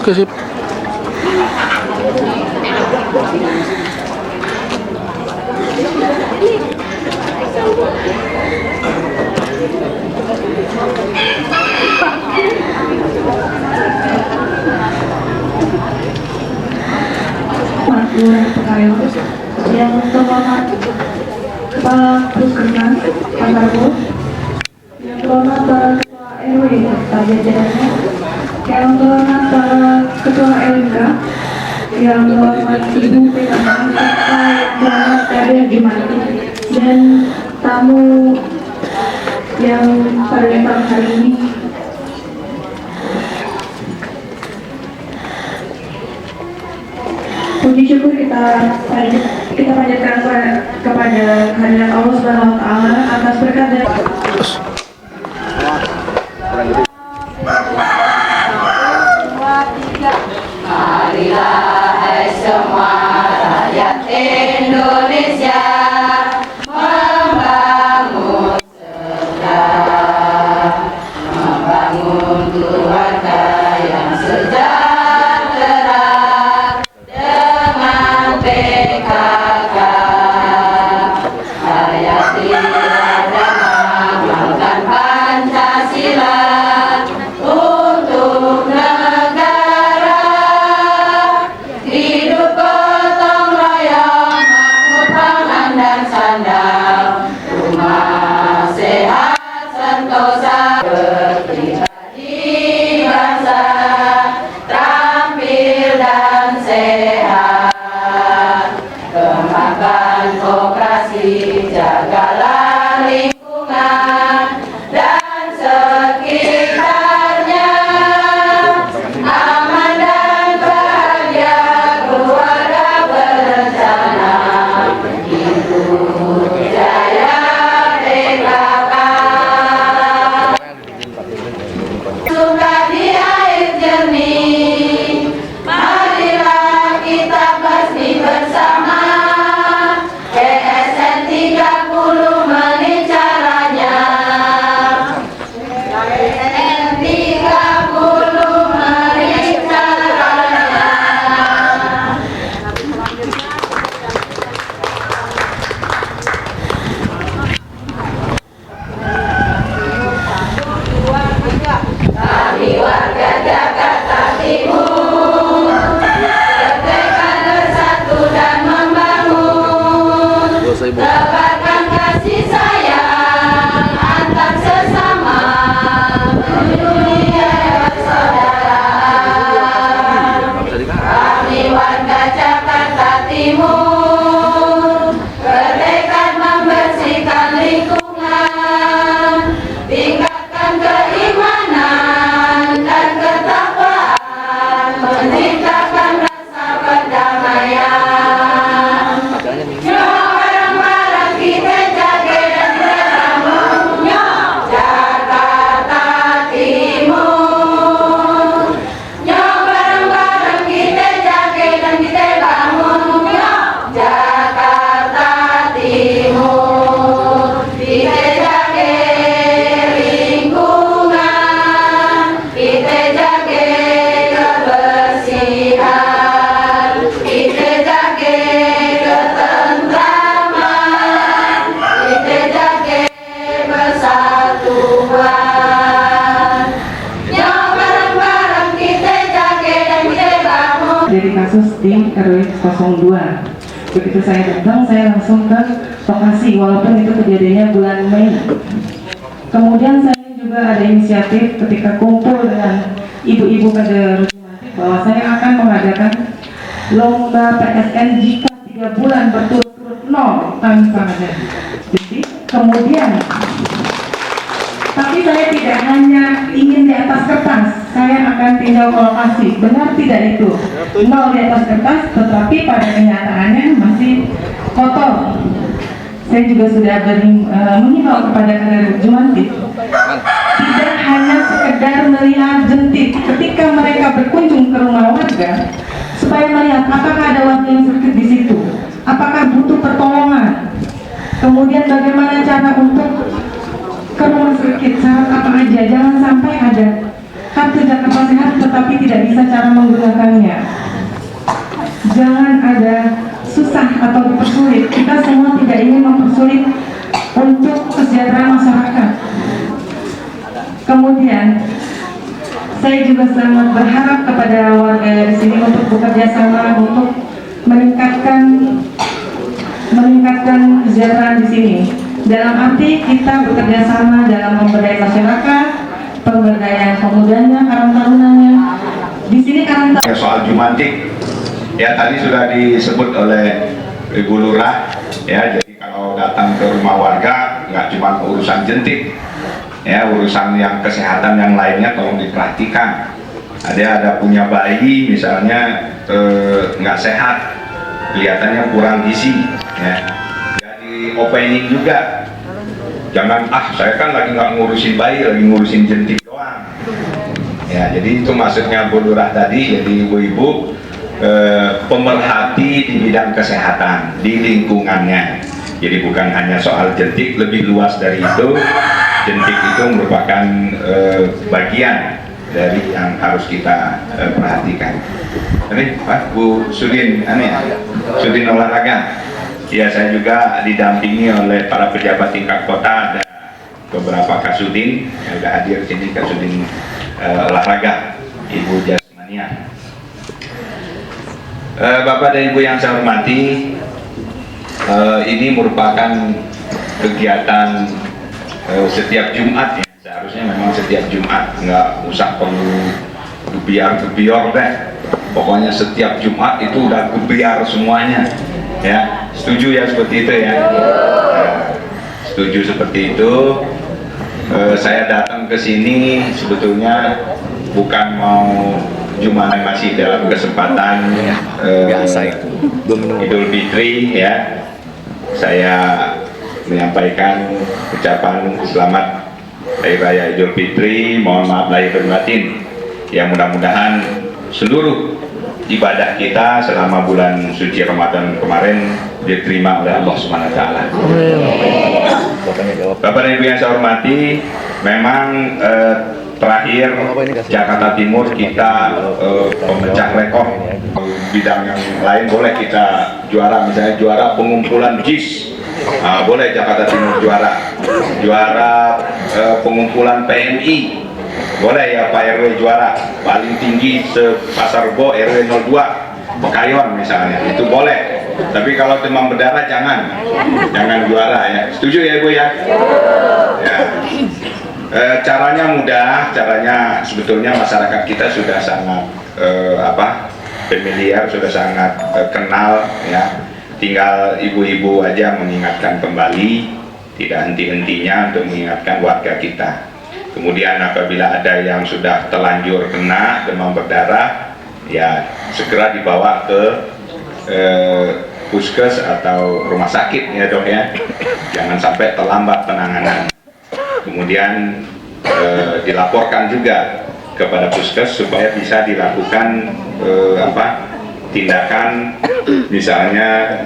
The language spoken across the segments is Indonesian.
Oke, sip. Yang terhormat Kepala Puskesmas Pasarbo, yang terhormat para Ketua RW serta jajarannya, yang terhormat para Ketua LMK, yang terhormat Ibu PKK serta yang terhormat Kader Jumati, dan tamu yang pada datang hari ini. Puji syukur kita panjatkan kepada kehadirat Allah Subhanahu wa taala atas berkat dan marilah hai semua rakyat Indonesia membangun segera, membangun keluarga yang sejahtera dengan PKK. Hayati mengamalkan Pancasila untuk negara. Hidup gotong royong, makmur pangan dan sandang, rumah sehat sentosa, berpribadi bangsa terampil dan sehat. Kembangkan koperasi, jagalah lingkungan dan sekitarnya. Aman dan bahagia keluarga berencana, itu jaya PKK. Suka di air jernih, marilah kita basmi bersama. PSN 30 menit caranya. PSN 30 menit caranya. Kami warga Jakarta Timur, merdeka bersatu dan membangun, tebarkan kasih sayang antar sesama, dunia persaudaraan. Kami warga Jakarta Timur, bertekad membersihkan lingkungan, tingkatkan keimanan dan ketakwaan, menciptakan rasa perdamaian. Yuk bareng-bareng kita jaga dan membangun, yuk Jakarta Timur. Yuk bareng-bareng kita jaga dan kita bangun, yuk Jakarta Timur. Kita jaga lingkungan, kita jaga kebersihan, kita jaga ketentraman, kita jaga persatuan. Yuk bareng-bareng kita jaga dan kita bangun. Dari kasus di RW 02. Begitu saya datang, saya langsung ke lokasi walaupun itu kejadiannya bulan Mei. Kemudian saya juga ada inisiatif ketika kumpul dengan ibu-ibu kader bahwa saya akan mengadakan lomba PSN jika 3 bulan berturut-turut nol tanpa ada. Jadi kemudian tapi saya tidak hanya ingin di atas kertas, saya akan tinjau ke lokasi. Benar tidak itu? Nol di atas kertas, tetapi pada kenyataannya masih kotor. Saya juga sudah mengimbau kepada kader Jumanti, tidak hanya sekedar melihat jentik ketika mereka berkunjung ke rumah warga, supaya melihat apakah ada warga yang sakit di situ, apakah butuh pertolongan, kemudian bagaimana cara untuk ke rumah sakit, syarat apa aja, jangan sampai ada kartu Jakarta Sehat tetapi tidak bisa cara menggunakannya. Jangan ada susah atau dipersulit. Kita semua tidak ingin mempersulit untuk kesejahteraan masyarakat. Kemudian saya juga sangat berharap kepada warga di sini untuk bekerja sama untuk meningkatkan kesejahteraan di sini. Dalam arti kita bekerja sama dalam pemberdayaan masyarakat, pemberdayaan pemudanya, karang tarunanya. Di sini karang taruna. Soal Jumantik, ya tadi sudah disebut oleh Ibu Lurah, ya jadi kalau datang ke rumah warga nggak cuma urusan jentik, ya urusan yang kesehatan yang lainnya tolong diperhatikan. Ada punya bayi misalnya nggak sehat, kelihatannya kurang gizi, ya jadi opening juga. Jangan saya kan lagi nggak ngurusin bayi, lagi ngurusin jentik doang. Ya jadi itu maksudnya Bu Lurah tadi, jadi ibu-ibu pemerhati di bidang kesehatan di lingkungannya. Jadi bukan hanya soal jentik, lebih luas dari itu. Jentik itu merupakan bagian dari yang harus kita perhatikan. Ini Pak Bu Sudin, Sudin olahraga. Ya saya juga didampingi oleh para pejabat tingkat kota, ada beberapa Kasudin yang sudah hadir sini, Kasudin olahraga, Ibu Jasmania. Bapak dan Ibu yang saya hormati, ini merupakan kegiatan setiap Jumat ya. Seharusnya memang setiap Jumat, nggak usah perlu gebiar-gebior deh. Pokoknya setiap Jumat itu udah gebiar semuanya. Ya, setuju ya seperti itu ya? Setuju seperti itu. Saya datang ke sini sebetulnya bukan mau cuma masih dalam kesempatan Idul Fitri ya. Saya menyampaikan ucapan selamat Hari Raya Idul Fitri, mohon maaf lahir dan batin. Ya mudah-mudahan seluruh ibadah kita selama bulan suci Ramadan kemarin diterima oleh Allah Subhanahu wa taala. Bapak dan Ibu yang saya hormati, memang terakhir Jakarta Timur kita pemecah rekor. Bidang yang lain boleh kita juara, misalnya juara pengumpulan JIS. Boleh Jakarta Timur juara pengumpulan PMI, boleh ya Pak RW juara paling tinggi se-Pasar Rebo RW 02 Pekayon misalnya, itu boleh. Tapi kalau demam berdarah jangan juara ya. Setuju ya Ibu ya? Ya. Caranya mudah, caranya sebetulnya masyarakat kita sudah sangat familiar, sudah sangat kenal ya. Tinggal ibu-ibu aja mengingatkan kembali, tidak henti-hentinya untuk mengingatkan warga kita. Kemudian apabila ada yang sudah terlanjur kena demam berdarah, ya segera dibawa ke puskes atau rumah sakit ya Dok ya. Jangan sampai terlambat penanganan. Kemudian dilaporkan juga kepada puskes supaya bisa dilakukan tindakan misalnya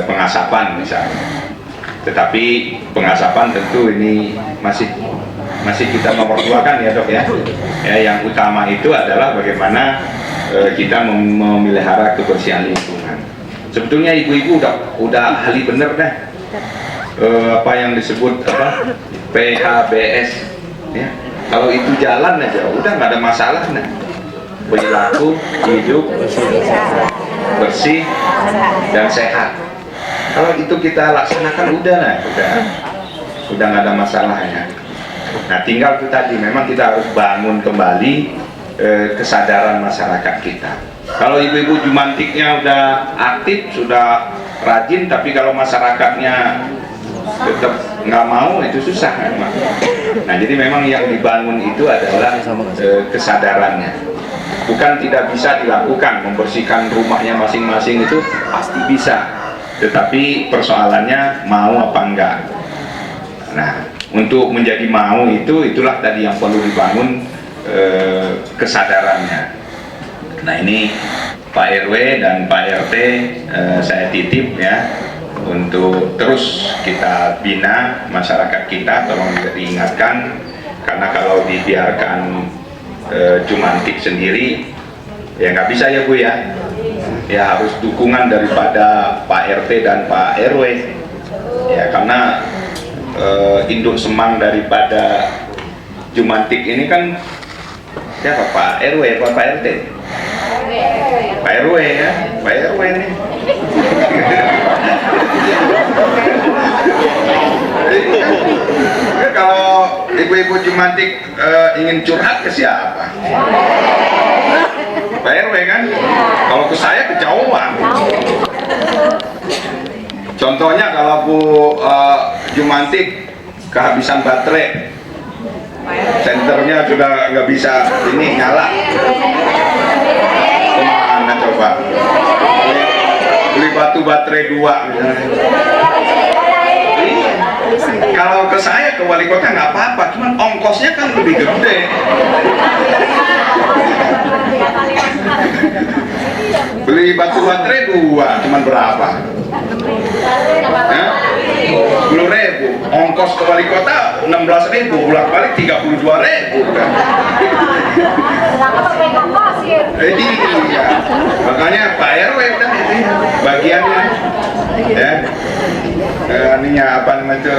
pengasapan misalnya. Tetapi pengasapan tentu ini masih kita nomorduakan ya Dok ya. Ya yang utama itu adalah bagaimana kita memelihara kebersihan lingkungan. Sebetulnya ibu-ibu udah ahli bener deh. Apa yang disebut PHBS ya. Kalau itu jalan aja udah nggak ada masalah nah. Perilaku hidup bersih dan sehat. Kalau itu kita laksanakan udah nggak ada masalahnya. Nah tinggal itu tadi memang kita harus bangun kembali kesadaran masyarakat kita. Kalau ibu-ibu jumantiknya udah aktif, sudah rajin, tapi kalau masyarakatnya tetap nggak mau, itu susah memang. Nah jadi memang yang dibangun itu adalah kesadarannya. Bukan tidak bisa dilakukan, membersihkan rumahnya masing-masing itu pasti bisa, tetapi persoalannya mau apa enggak. Nah untuk menjadi mau itulah tadi yang perlu dibangun kesadarannya. Nah ini Pak RW dan Pak RT saya titip ya untuk terus kita bina masyarakat kita, tolong diingatkan, karena kalau dibiarkan Jumantik sendiri ya nggak bisa ya Bu ya. Ya harus dukungan daripada Pak RT dan Pak RW ya, karena induk semang daripada Jumantik ini kan siapa, Pak RW apa Pak RT? Pak RW ya, Pak RW ini. Ya, kalau ibu-ibu Jumantik ingin curhat ke siapa? Pak RW kan? Kalau ke saya kejauhan. Contohnya kalau Bu Jumantik kehabisan baterai, senternya sudah nggak bisa ini nyala, kemana coba? Beli batu baterai 2 misalnya. Kalau ke saya, ke wali kota nggak apa-apa, cuman ongkosnya kan lebih gede. Beli batu baterai 2 cuman berapa? 10.000. Ongkos ke wali kota 16.000, bolak-balik 32.000 kan. Iya. Makanya Pak RW udah ini bagiannya ya. Ininya apa namanya itu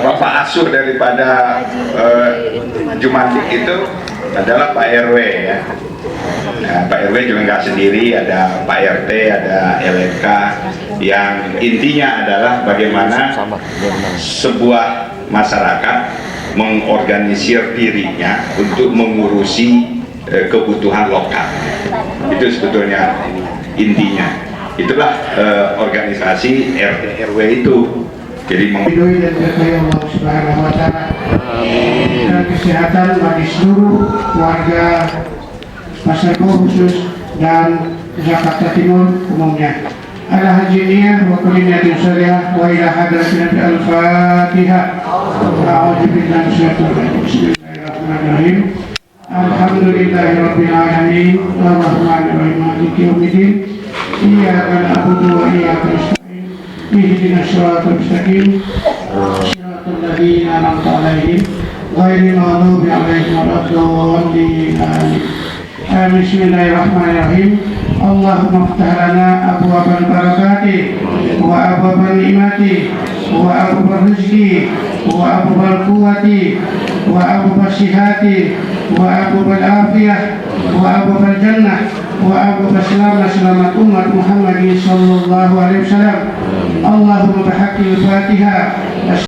bapak asuh daripada Jumantik itu adalah Pak RW ya. Nah, Pak RW juga nggak sendiri, ada Pak RT, ada LMK, yang intinya adalah bagaimana sebuah masyarakat mengorganisir dirinya untuk mengurusi kebutuhan lokal. Itu sebetulnya intinya. Itulah organisasi RT RW itu. Jadi Ridhoi dan berkahi Allah Subhanahu wa Ta'ala, dan kesehatan bagi seluruh warga Pasar Bo khusus dan Jakarta Timur umumnya. Ala hajiniyah wa kuliniyatin salihah wa ila hadratin Nabi Al-Fatihah. A'udzu billahi minasyaitonir rajim. Bismillahirrahmanirrahim. Alhamdulillahi rabbil alamin arrahmanir rahim maliki yaumiddin. Iyyaka na'budu wa iyyaka nasta'in. Ihdinas siratal mustaqim. Siratal ladzina an'amta 'alaihim ghairil maghdubi 'alaihim waladdallin. Amin. Bismillahirrahmanirrahim. Allahumma ftah lana abwaabal barakati wa abwaabal ni'mati wa abwaabal rizqi wa abwaabal quwwati wa abwaabal sihhati wa abwaabal afiyah wa abwaabal jannah wa abwaabal selamat umat Muhammadin sallallahu alaihi wasallam. Allahumma bihaqqil Fatihah.